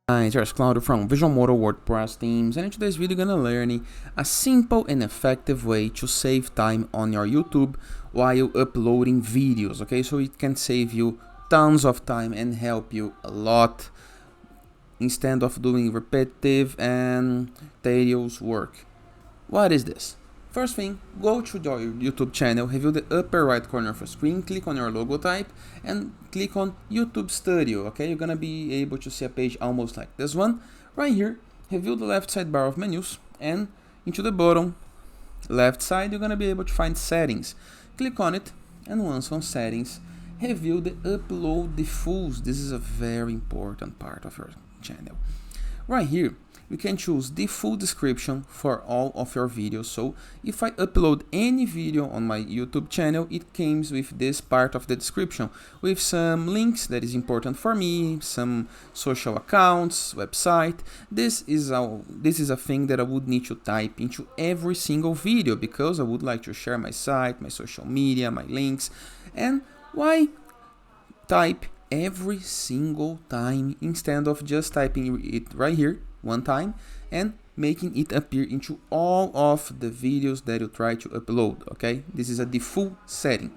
Hi, it's Claudio from Visual Modo WordPress themes, and in today's video you're gonna learn a simple and effective way to save time on your YouTube while uploading videos. Okay, so it can save you tons of time and help you a lot instead of doing repetitive and tedious work. What is this? First thing, go to your YouTube channel, review the upper right corner of the screen, click on your logo type, and click on YouTube Studio, okay? You're gonna be able to see a page almost like this one. Right here, review the left sidebar of menus, and into the bottom left side, you're gonna be able to find settings. Click on it, and once on settings, review the upload defaults. This is a very important part of your channel. Right here, you can choose the full description for all of your videos. So if I upload any video on my YouTube channel, it comes with this part of the description with some links that is important for me, some social accounts, website. This is a thing that I would need to type into every single video because I would like to share my site, my social media, my links. And why type every single time instead of just typing it right here one time and making it appear into all of the videos that you try to upload? Okay, this is a default setting.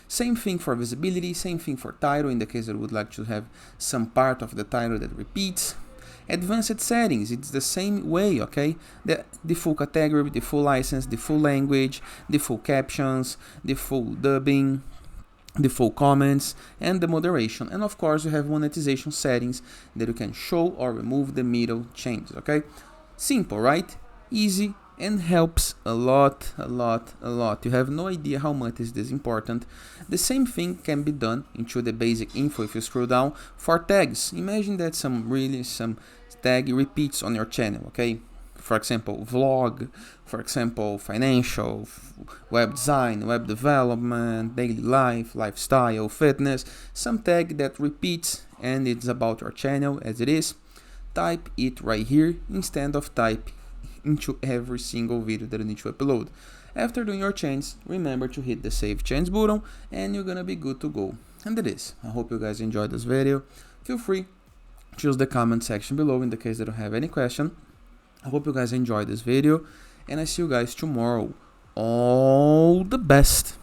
Same thing for visibility, same thing for title in the case that you would like to have some part of the title that repeats. Advanced settings, it's the same way, okay? The full category, the full license, the full language, the full captions, the full dubbing, the full comments, and the moderation. And of course you have monetization settings that you can show or remove the middle changes. Okay, simple, right? Easy, and helps a lot. You have no idea how much is this important. The same thing can be done into the basic info if you scroll down for tags. Imagine that some tag repeats on your channel. Okay, for example, vlog, for example, financial, web design, web development, daily life, lifestyle, fitness, some tag that repeats and it's about your channel as it is. Type it right here instead of type into every single video that you need to upload. After doing your change, remember to hit the save change button and you're gonna be good to go. And that is. I hope you guys enjoyed this video. Feel free to use the comment section below in the case that you have any question. I hope you guys enjoyed this video, and I see you guys tomorrow. All the best!